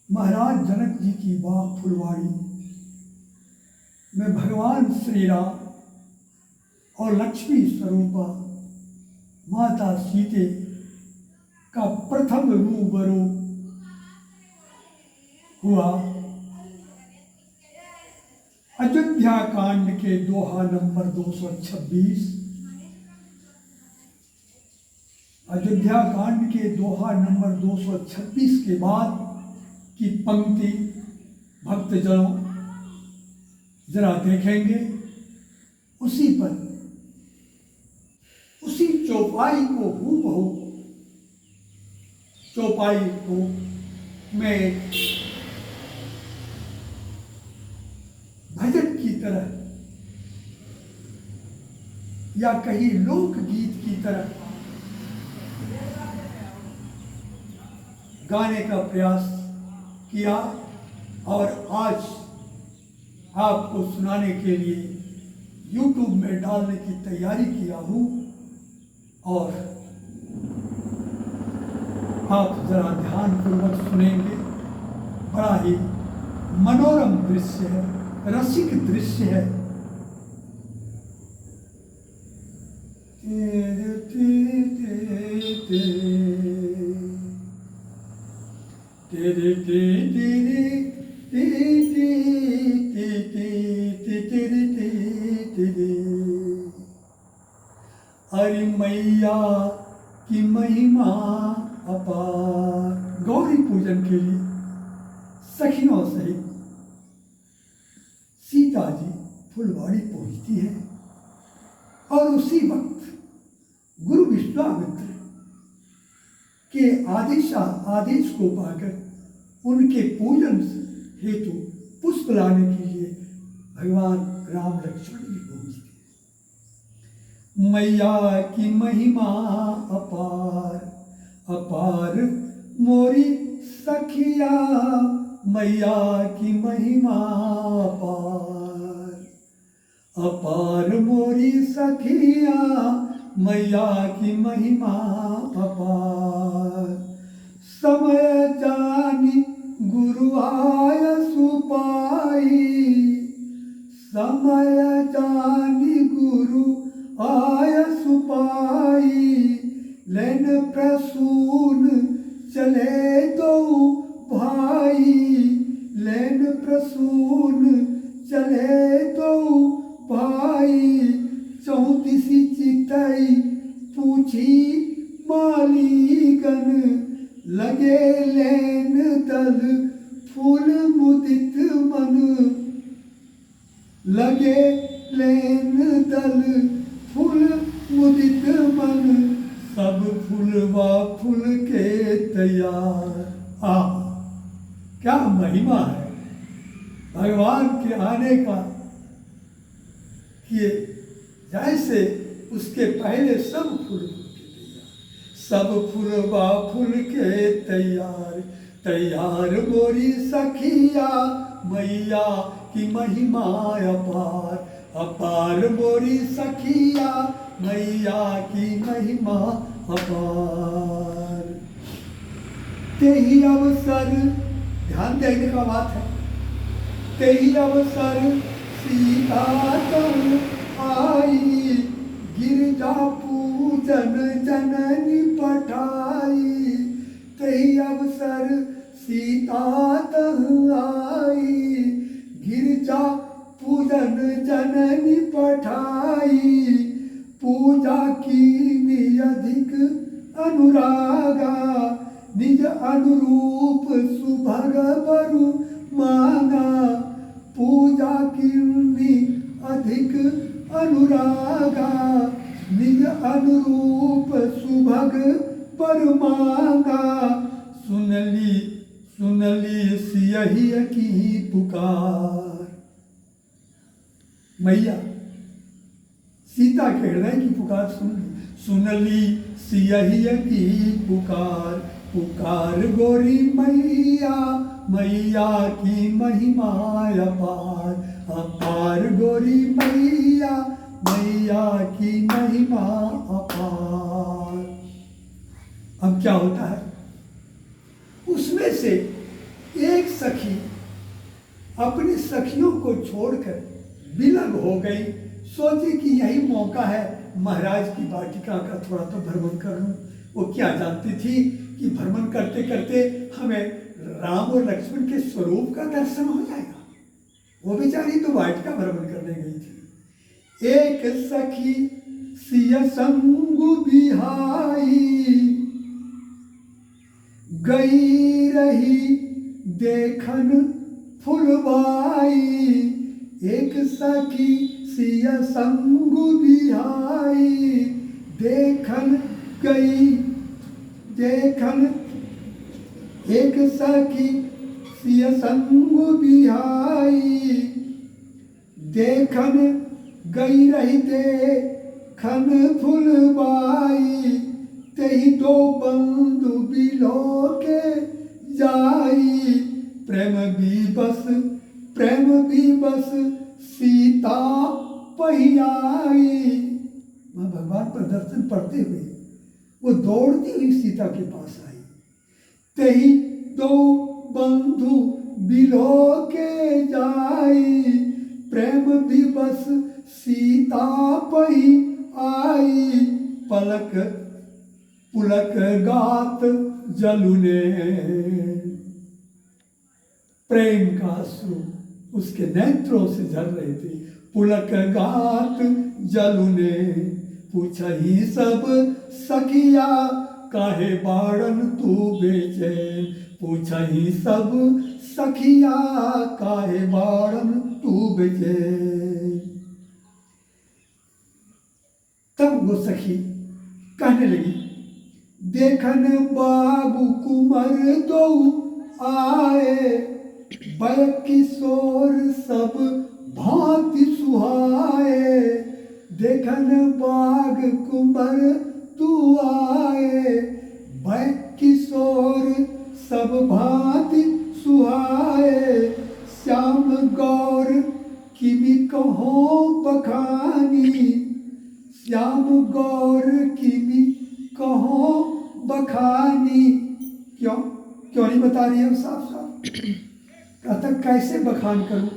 महाराज जनक जी की बाग फुलवाड़ी में भगवान श्री राम और लक्ष्मी स्वरूपा माता सीते का प्रथम रूबरू हुआ। अयोध्या कांड के दोहा नंबर 226। अयोध्या कांड के दोहा नंबर 226 के बाद की पंक्ति भक्तजनों जरा देखेंगे। उसी पर उसी चौपाई को हूबहू चौपाई को मैं भजन की तरह या कहीं लोकगीत की तरह गाने का प्रयास किया और आज आपको सुनाने के लिए YouTube में डालने की तैयारी किया हूँ। और आप जरा ध्यानपूर्वक सुनेंगे। बड़ा ही मनोरम दृश्य है, रसिक दृश्य है। अरे मैया की महिमा अपार। गौरी पूजन के लिए सखियों सहित सीता जी फुलवाड़ी पहुंचती है और उसी वक्त गुरु विश्वामित्र के आदेश को पाकर उनके पूजन हेतु पुष्प लाने के लिए भगवान राम लक्ष्मण जी पहुंचते हैं। मैया की महिमा अपार अपार मोरी सखिया, मैया की महिमा अपार अपार मोरी सखिया, मैया की महिमा अपार। समय जानी गुरु आय सुपाई, समय जानी गुरु आय सुपाई। लेन प्रसून चले दो भाई, लेन प्रसून चले दो भाई। 34 चितई पूछी मालीगन, लगे लेन दल फूल मुदित मन। लगे लेन दल फूल मुदित मन, सब फूलवा फूल के तैयार। क्या महिमा है भगवान के आने का कि जैसे उसके पहले सब फूल के तैयार, सब फूलवा फूल के तैयार। तैयार मोरी सखिया, मैया की महिमा अपार अपार मोरी सखिया, मैया की महिमा अपार। तेही अवसर, ध्यान देने का बात है, तेही अवसर सीता तन आई। गिरजा पूजन जननी पठाई, तेही अवसर सीता तन आई। गिरजा पूजन जननी पठाई, पूजा की अधिक अनुरागा। निज अनुरूप सुभग बरु मांगा, पूजा की अधिक अनुरागा। निज अनुरूप सुभग बरु मांगा, सुनली सियही की पुकार। मैया सीता के हृदय की पुकार सुनली सियही की पुकार। पुकार गोरी मैया, मैया की महिमा अपार अपार। गोरी मैया, मैया की महिमा अपार। अब क्या होता है, उसमें से एक सखी अपनी सखियों को छोड़कर विलग हो गई। सोची कि यही मौका है महाराज की वाटिका का थोड़ा तो भ्रमण कर लूं। वो क्या जानती थी कि भ्रमण करते करते हमें राम और लक्ष्मण के स्वरूप का दर्शन हो जाएगा। वो बेचारी तो वाटिका भ्रमण करने गई थी। एक सखी सिय संगु बिहाई, गई रही देखन फुलवाई। एक सखी सिय संगु बिहाई, देखन गई देखन। एक सखी सिय संगु बिहाई, देखन गई रही देखन फुलवाई। तेहि दो बंधु बिलो के जाई, प्रेम विवश सीता पहियाई। वहाँ भगवान पर दर्शन पड़ते हुए वो दौड़ती हुई सीता के पास आई। तेहि दो बंधु बिलो के जाई, प्रेम विवश सीता पही आई। पलक पुलक गात जलुने, प्रेम का अश्रु उसके नेत्रों से झर रहे थे। पुलक गात जलुने, पूछा ही सब सखिया काहे बाड़न तू बेचैन। पूछा ही सब सखिया काहे बाड़न तू बेचैन। तब वो सखी कहने लगी, देखन बाबू कुंवर दो आए, बय किशोर सब भांति सुहाए। देखन बाग कुंवर तू आए, बय किशोर सब भांति सुहाए। श्याम गौर किमी कहो बखानी, श्याम गौर किमी कहो बखानी। क्यों नहीं बता रही है साफ साफ? कहता कैसे बखान करूं?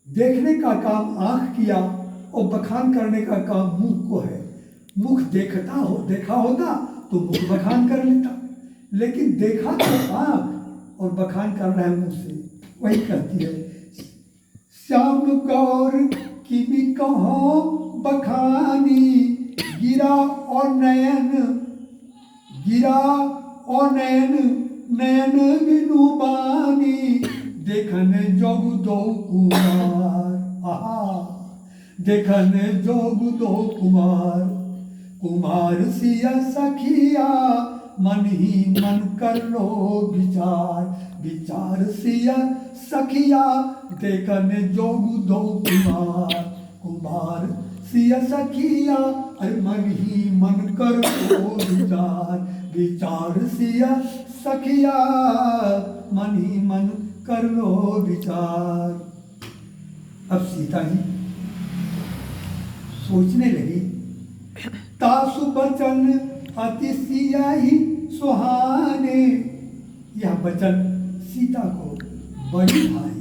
देखने का काम आंख किया और बखान करने का काम मुख को है। मुख देखा होता तो मुख बखान कर लेता, लेकिन देखा तो आंख और बखान कर रहा है मुंह से। वही कहती है, श्याम गौर किमी कहो बखानी। गिरा और नयन बिनु बानी। देखन जोग दो कुमार, आहा देखन जोग दो कुमार सिया सखिया। मन ही मन कर लो विचार सिया सखिया। देखन जोग दो कुमार सिया सखिया। अरे मन ही मन कर लो विचार सिया सखिया। मन ही मन कर लो विचार। अब सीता जी सोचने लगी, तासु बचन अति सिया ही सुहाने। यह वचन सीता को बड़ी भाई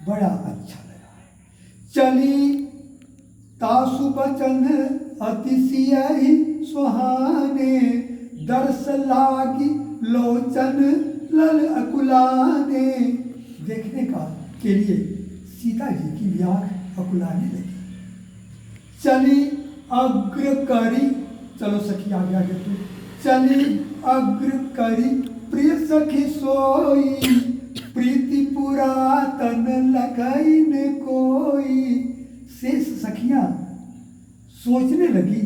बड़ा अच्छा लगा। चली तासु बचन अति सिया ही सुहाने। दर्श लागी लोचन लल अकुलाने। देखने के लिए सीता जी की भी आंख अकुलाने लगी। चली अग्र करी, चलो सखी आगे आगे तू। चली अग्र करी प्रिय सखी सोई। प्रीति पुरातन लगाई न कोई। शेष सखियां सोचने लगी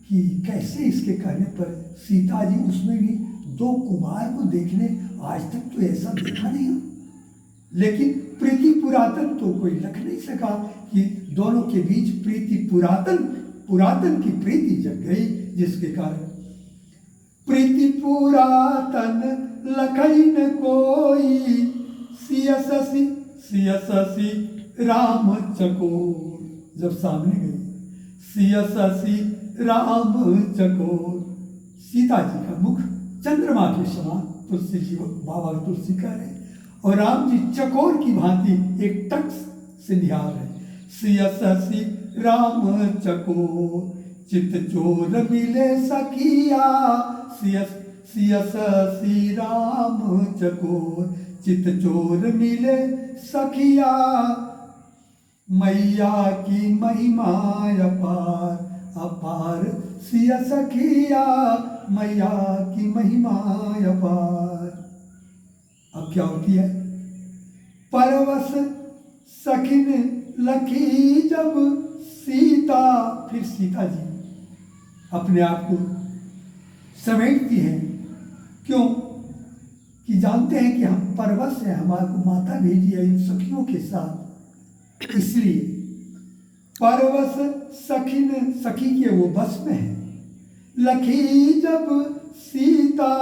कि कैसे इसके कहने पर सीता जी, उसमें भी दो कुमार को देखने, आज तक तो ऐसा देखा नहीं हो। लेकिन प्रीति पुरातन तो कोई रख नहीं सका कि दोनों के बीच प्रीति पुरातन की प्रीति जग गई, जिसके कारण प्रीति पुरातन लखई न कोई। सिय शशि राम चकोर। जब सामने गई सिय शशि राम चकोर, सीता जी का मुख चंद्रमा के समान, तुलसी जी बाबा तुलसी कह रहे, और राम जी चकोर की भांति एक टक से निहार है। सिया शशि राम चकोर चित चोर मिले सखिया, सिया शशि राम चकोर चित चोर मिले सखिया, मैया की महिमा अपार अपार, सिया सखिया मैया की महिमा अपार। अब क्या होती है? परवश सखिन लखी जब सीता, फिर सीता जी अपने आप को समेटती हैं। क्यों? कि जानते हैं कि हम परवश हैं, हमारे को माता भेजी है इन सखियों के साथ, इसलिए परवश सखिन, सखी के वो बस में है। लखी जब सीता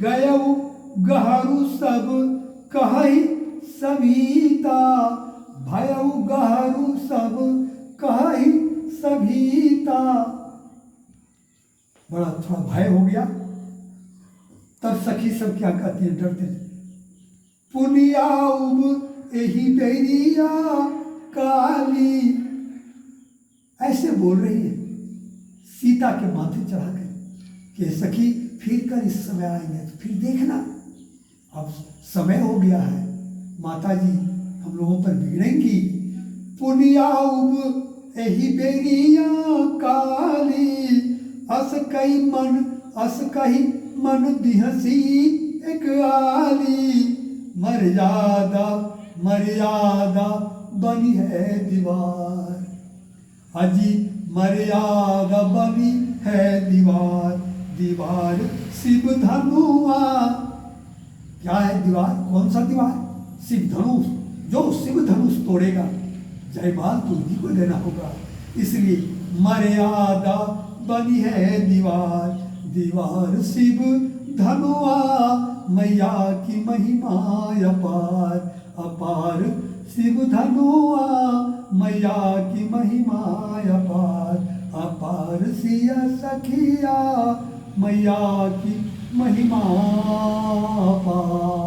गयऊ गहरू सब कहि सविता, भयऊ गहरू सब कहि सविता। बड़ा थोड़ा भय हो गया, तब सखी सब क्या कहती है, डरते थे। पुनियाउब एही बेरिया काली, ऐसे बोल रही है सीता के माथे चढ़ा कर कि सखी फिर कर इस समय आएंगे तो फिर देखना, अब समय हो गया है, माता जी हम लोगों पर बिगड़ेंगी। पुनियाउब एही बेरिया काली, अस कही मन बिहसी एक आली, मर्यादा मर्यादा बनी है दीवार, अजी मर्यादा बनी है दीवार, दीवार शिव धनुआ। क्या है दीवार? कौन सा दीवार? शिव धनुष। जो शिव धनुष तोड़ेगा जयमाल तो उन्हीं को देना होगा। इसलिए मर्यादा बनी है दीवार, दीवार शिव धनुआ, मैया की महिमा अपार अपार, शिव धनुआ मैया की महिमा अपार अपार, सिया सखिया मैया की महिमा अपार।